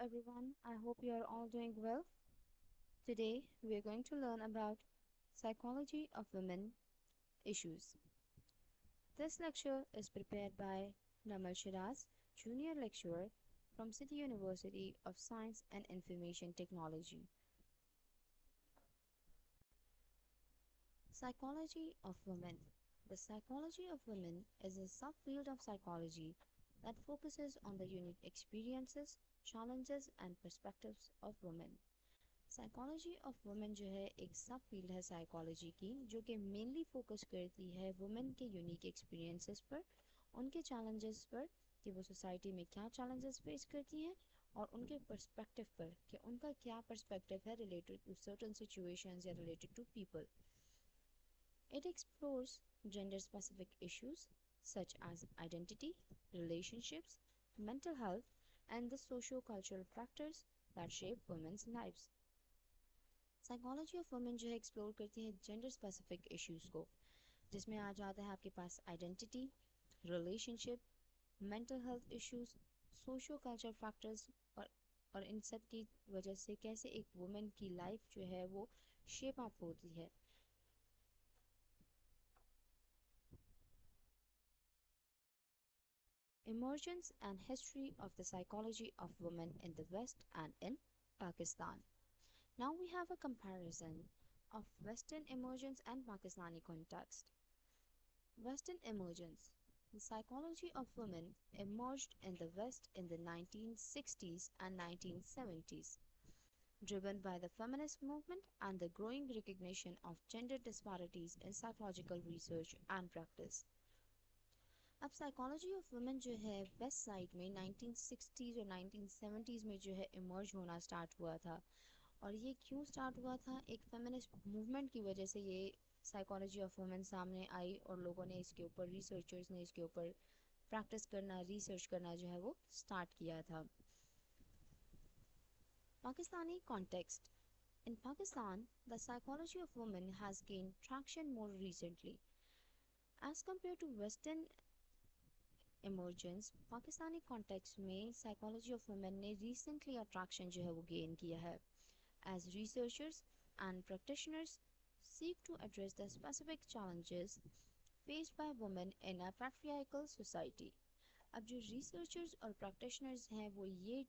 everyone. I hope you are all doing well. Today we are going to learn about psychology of women issues. This lecture is prepared by Namal Shiraz, junior lecturer from City University of Science and Information Technology. Psychology of women. The psychology of women is a subfield of psychology that focuses on the unique experiences, challenges and perspectives of women. Psychology of women जो है एक सब field है psychology की जो कि mainly focus करती है वुमेन के यूनिक एक्सपीरियंसेस पर, उनके चैलेंजेस पर कि वो सोसाइटी में क्या चैलेंजेस फेस करती हैं और उनके पर्सपेक्टिव पर कि उनका क्या पर्सपेक्टिव है रिलेटेड टू सर्टेन सिचुएशंस या related to people. It explores gender-specific issues such as identity, relationships, mental health, and the socio-cultural factors that shape women's lives. Psychology of women जो है एक्सप्लोर करती है जेंडर स्पेसिफिक इश्यूज को, जिसमें आ जाता है आपके पास identity, relationship, mental health issues, socio cultural factors और इन सब की वजह से कैसे एक वुमेन की लाइफ जो है वो शेप अप होती है. Emergence and history of the psychology of women in the West and in Pakistan. Now we have a comparison of Western emergence and Pakistani context. Western emergence. The psychology of women emerged in the West in the 1960s and 1970s, driven by the feminist movement and the growing recognition of gender disparities in psychological research and practice. अब psychology of women जो है west side में 1960s और 1970s में जो है emerge होना start हुआ था. और ये क्यों स्टार्ट हुआ था? एक फेमिनिस्ट मूवमेंट की वजह से ये साइकोलॉजी ऑफ वुमेन सामने आई और लोगों ने इसके ऊपर, रिसर्चर्स ने इसके ऊपर प्रैक्टिस करना, रिसर्च करना जो है वो स्टार्ट किया था. Pakistani context. In Pakistan, the psychology of women has gained traction more recently. As compared to Western emergence, Pakistani context में साइकोलॉजी ऑफ वुमेन ने रिसेंटली अट्रैक्शन जो है वो गेन किया है. As researchers and practitioners seek to address the specific challenges faced by women in a patriarchal society. अब जो researchers और practitioners हैं वो ये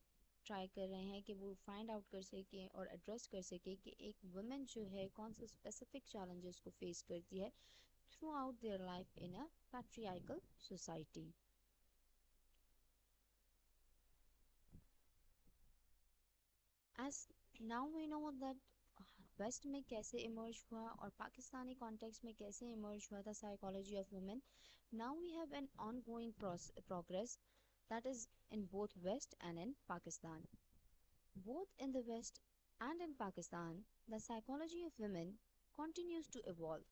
ट्राई कर रहे हैं कि वो फाइंड आउट कर सकें और एड्रेस कर सकें कि एक वुमेन जो है कौन से स्पेसिफिक चैलेंजेस को फेस करती है throughout their life in a patriarchal society. As now we know that west में कैसे इमर्ज हुआ और पाकिस्तानी कॉन्टेक्स्ट में कैसे इमर्ज हुआ था psychology of women. Now we have an ongoing progress that is in both West and in Pakistan. Both in the West and in Pakistan, the psychology of women continues to evolve.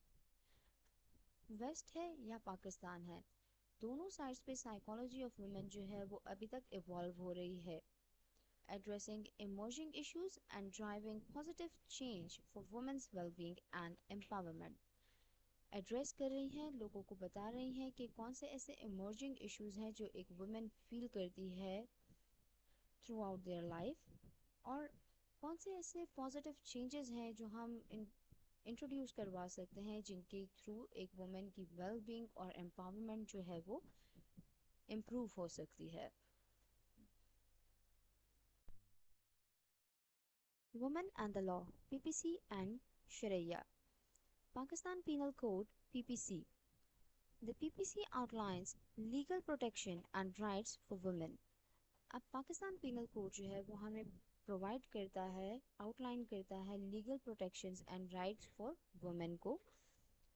West है या पाकिस्तान है, दोनों sides पे psychology of women जो है वो अभी तक इवॉल्व हो रही है, addressing emerging issues and driving positive change for women's well-being and empowerment. Address कर रही हैं, लोगों को बता रही हैं कि कौन से ऐसे इमर्जिंग इश्यूज हैं जो एक वुमेन फील करती है थ्रू आउट देयर लाइफ और कौन से ऐसे पॉजिटिव चेंजेस हैं जो हम इंट्रोड्यूस करवा सकते हैं जिनके थ्रू एक वुमेन की वेल-बीइंग और एम्पावरमेंट जो है वो इम्प्रूव हो सकती है. Women and the Law, PPC and Sharia. Pakistan Penal Code, PPC. The PPC outlines legal protection and rights for women. अब पाकिस्तान पीनल कोड जो है वो हमें प्रोवाइड करता है, आउटलाइन करता है legal protections and rights for women को,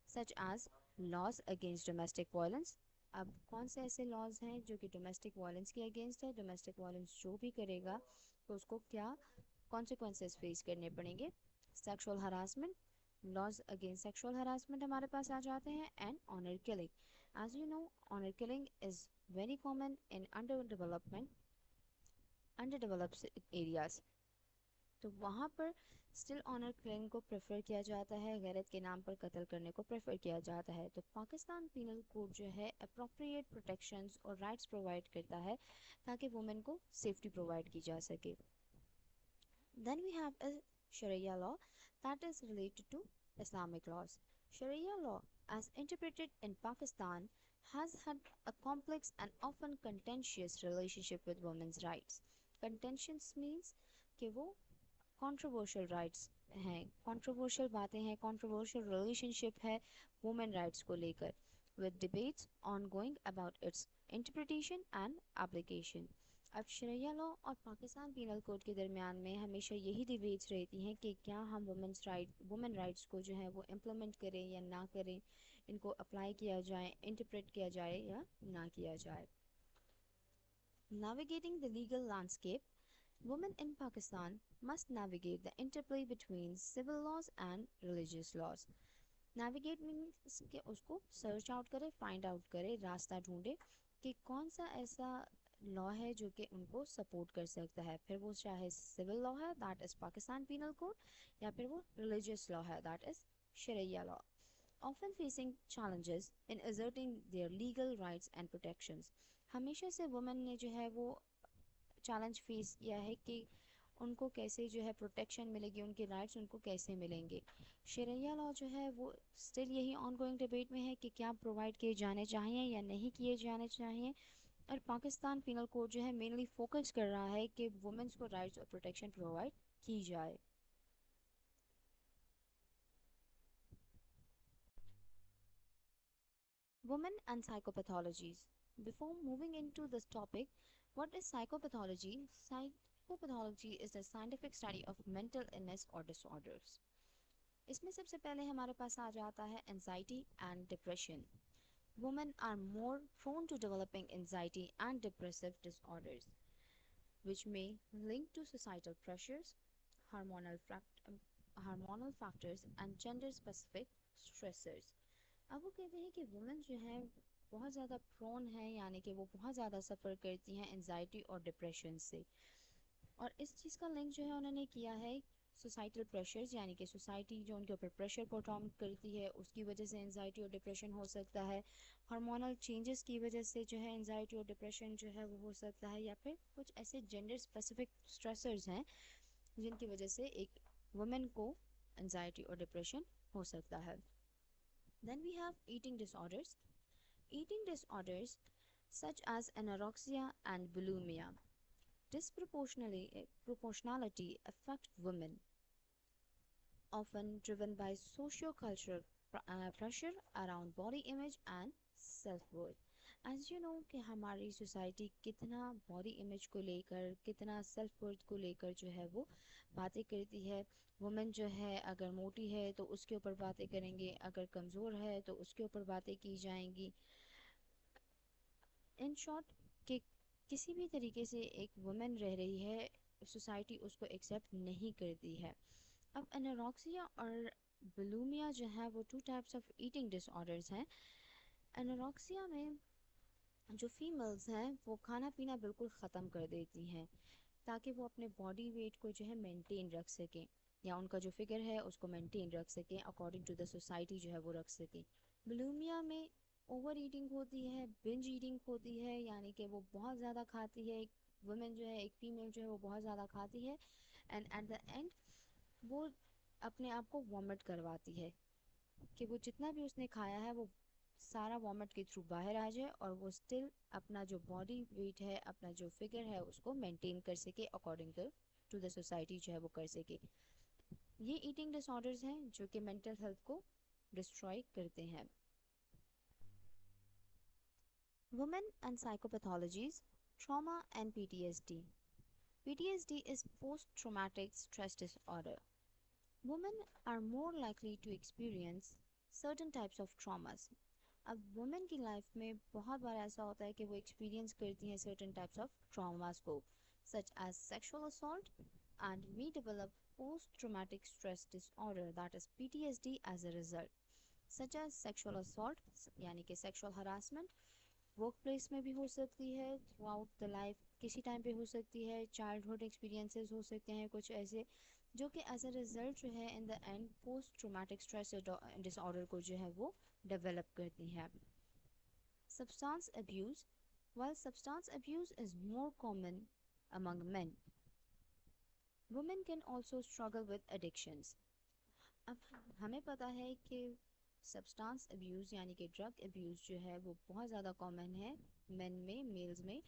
such as laws against domestic violence. अब कौन से ऐसे लॉज हैं जो कि डोमेस्टिक वायलेंस के अगेंस्ट है? डोमेस्टिक वायलेंस जो भी करेगा तो उसको क्या कॉन्सिक्वेंसेस फेस करने पड़ेंगे. Sexual harassment, laws against sexual harassment हमारे पास आ जाते हैं, and honour killing. As you know, honour killing is very common in under developed areas. तो वहाँ पर स्टिल ऑनर किलिंग को प्रेफर किया जाता है, गैरत के नाम पर कत्ल करने को प्रेफर किया जाता है। तो पाकिस्तान पीनल कोड जो है अप्रोप्रिएट प्रोटेक्शंस और राइट्स प्रोवाइड करता है ताकि वुमेन को सेफ्टी प्रोवाइड की जा सके। Then we have a Sharia law that is related to Islamic laws. Sharia law, as interpreted in Pakistan, has had a complex and often contentious relationship with women's rights. Contentious means कि वो controversial rights हैं, controversial बातें हैं, controversial relationship है women rights को लेकर, with debates ongoing about its interpretation and application. अब शरिया law और पाकिस्तान पीनल कोड के दरमियान में हमेशा यही डिबेट्स रहती हैं कि क्या हम वुमेन राइट्स को जो है वो इम्प्लीमेंट करें या ना करें, इनको अप्लाई किया जाए, इंटरप्रेट किया जाए या ना किया जाए। Navigating the legal landscape, women in Pakistan must navigate the interplay between civil laws and religious laws. Navigate means कि उसको सर्च आउट करे, फाइंड आउट करे, रास्ता ढूंढे कि कौन सा ऐसा लॉ है जो कि उनको सपोर्ट कर सकता है, फिर वो चाहे सिविल लॉ है that is Pakistan penal code, या फिर वो रिलीजियस लॉ है that is Sharia law. Often facing challenges in asserting their legal rights and protections. हमेशा से वुमेन ने जो है वो चैलेंज फेस किया है कि उनको कैसे जो है प्रोटेक्शन मिलेगी, उनके राइट्स उनको कैसे मिलेंगे। शरिया लॉ जो है वो स्टिल यही ऑनगोइंग डिबेट में है कि क्या प्रोवाइड किए जाने चाहिए या नहीं किए जाने चाहिए। और पाकिस्तान पीनल कोड जो है मेनली फोकस कर रहा है कि वुमेन्स को राइट्स और प्रोटेक्शन प्रोवाइड की जाए। Women and psychopathologies. Before moving into this topic, what is psychopathology? Psychopathology is the scientific study of mental illness or disorders. इसमें सबसे पहले हमारे पास आ जाता है anxiety and depression. Women are more prone to developing anxiety and depressive disorders, which may link to societal pressures, hormonal, hormonal factors, and gender-specific stressors. अब वो कहते हैं कि वुमेन जो है बहुत ज़्यादा प्रोन है, यानी कि वो बहुत ज़्यादा सफ़र करती हैं एनजाइटी और डिप्रेशन से। और इस चीज़ का लिंक जो है उन्होंने किया है सोसाइटल प्रेशर्स, यानी कि सोसाइटी जो उनके ऊपर प्रेशर परफॉर्म करती है उसकी वजह से एनजाइटी और डिप्रेशन हो सकता है। हार्मोनल चेंजेस की वजह से जो है एनजाइटी और डिप्रेशन जो है वो हो सकता है, या फिर कुछ ऐसे जेंडर स्पेसिफिक स्ट्रेसर्स हैं जिनकी वजह से एक वुमेन को एनजाइटी और डिप्रेशन हो सकता है। Then we have eating disorders. Eating disorders such as anorexia and bulimia disproportionality affect women, often driven by socio-cultural pressure around body image and self-worth. As you know कि हमारी society कितना body image को लेकर, कितना self worth को लेकर जो है वो बातें करती है। वुमेन जो है अगर मोटी है तो उसके ऊपर बातें करेंगे, अगर कमज़ोर है तो उसके ऊपर बातें की जाएंगी। इन शॉर्ट कि किसी भी तरीके से एक वुमेन रह रही है, सोसाइटी उसको एक्सेप्ट नहीं करती है। अब एनोरेक्सिया और बुलिमिया जो है वो two types of eating disorders हैं। एनोरेक्सिया में जो फीमेल्स हैं वो खाना पीना बिल्कुल ख़त्म कर देती हैं ताकि वो अपने बॉडी वेट को जो है मेंटेन रख सकें, या उनका जो फिगर है उसको मेंटेन रख सकें, अकॉर्डिंग टू द सोसाइटी जो है वो रख सकें। बुलिमिया में ओवर ईटिंग होती है, बिंज ईटिंग होती है, यानी कि वो बहुत ज़्यादा खाती है। एक वुमेन जो है, एक फीमेल जो है वो बहुत ज़्यादा खाती है एंड एट द एंड वो अपने आप को वॉमिट करवाती है कि वो जितना भी उसने खाया है वो सारा वॉमिट के थ्रू बाहर आ जाए और वो स्टिल अपना जो बॉडी वेट है, अपना जो फिगर है उसको मेंटेन कर सके, अकॉर्डिंग टू द सोसाइटी जो है वो कर सके। ये ईटिंग डिसऑर्डर्स हैं जो कि मेंटल हेल्थ को डिस्ट्रॉय करते हैं। Women and psychopathologies, trauma and PTSD. PTSD is post-traumatic stress disorder. Women are more likely to experience certain types of traumas. अब वुमेन की लाइफ में बहुत बार ऐसा होता है कि वो एक्सपीरियंस करती हैं certain types of traumas को, such as sexual assault, and we develop post-traumatic stress disorder, that is PTSD, as a result, such as sexual assault यानी कि sexual harassment, वर्क प्लेस में भी हो सकती है, थ्रू आउट द लाइफ किसी time पे हो सकती है, चाइल्डहुड एक्सपीरियंसेस हो सकते हैं कुछ ऐसे जो कि एज अ रिजल्ट जो है in the end post traumatic stress disorder को जो है वो डेवलप करती है. Substance abuse. While substance abuse is more common among men, women can also struggle with addictions. अब हमें पता है कि सब्सटेंस अब्यूज़ यानी कि ड्रग अब्यूज़ जो है वो बहुत ज़्यादा कॉमन है मेन में, मेल्स में.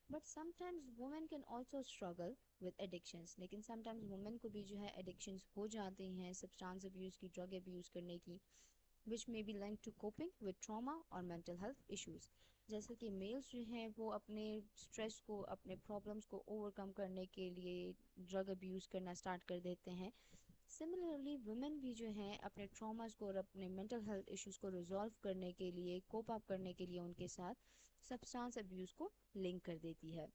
But sometimes women can also struggle with addictions. लेकिन समटाइम्स वुमेन को भी जो है एडिक्शंस हो जाती हैं सब्सटेंस अब्यूज़ की, ड्रग अब्यूज़ करने की, which may be linked to coping with trauma or mental health issues. जैसे कि मेल्स जो हैं वो अपने स्ट्रेस को, अपने प्रॉब्लम्स को ओवरकम करने के लिए ड्रग अब्यूज़ करना स्टार्ट कर देते हैं. सिमिलरली वुमेन भी जो हैं अपने ट्रॉमास को और अपने मेंटल हेल्थ इश्यूज को रिजॉल्व करने के लिए, कोप अप करने के लिए उनके साथ सब्सटेंस अब्यूज़ को लिंक कर देती है.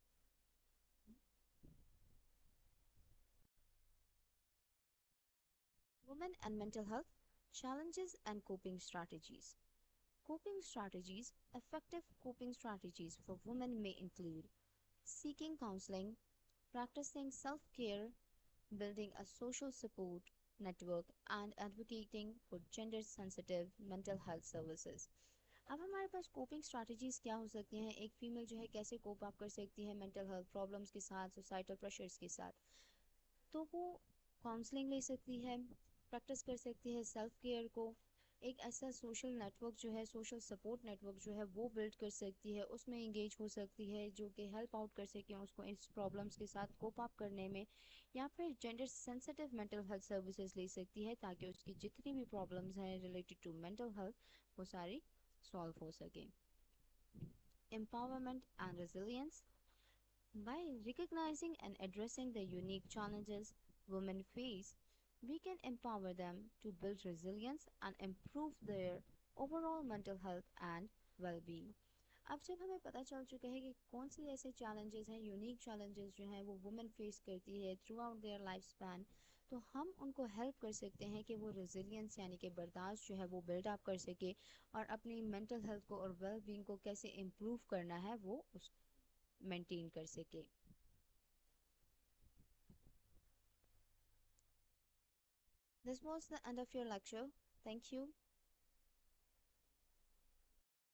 Women and mental health challenges and coping strategies. Coping strategies. Effective coping strategies for women may include seeking counseling, practicing self care, building a social support network, and advocating for gender sensitive mental health services. अब हमारे पास coping strategies क्या हो सकती हैं, एक female जो है कैसे कोप अप कर सकती है मेंटल हेल्थ प्रॉब्लम्स के साथ, सोसाइटल प्रेशर्स के साथ. तो वो काउंसलिंग ले सकती है, प्रैक्टिस कर सकती है सेल्फ केयर को, एक ऐसा सोशल नेटवर्क जो है, सोशल सपोर्ट नेटवर्क जो है वो बिल्ड कर सकती है, उसमें इंगेज हो सकती है जो कि हेल्प आउट कर सके उसको इस प्रॉब्लम्स के साथ कोप अप करने में. या फिर gender sensitive mental health services ले सकती है ताकि उसकी जितनी भी प्रॉब्लम्स हैं रिलेटेड टू मेंटल हेल्थ वो सारी सॉल्व हो सके. Empowerment and resilience. By recognizing and addressing the unique challenges women face, we can empower them to build resilience and improve their overall mental health and well-being. अब जब हमें पता चल चुका है कि कौन से ऐसे चैलेंजेस हैं, यूनिक चैलेंजेस जो हैं वो वुमेन फेस करती है throughout their life span, तो हम उनको हेल्प कर सकते हैं कि वो रेजिलियंस यानी कि बर्दाश्त जो है वो बिल्ड अप कर सके और अपनी मेंटल हेल्थ को और वेल बींग को कैसे इम्प्रूव करना है वो उस मेंटेन कर सके. This was the end of your lecture. Thank you.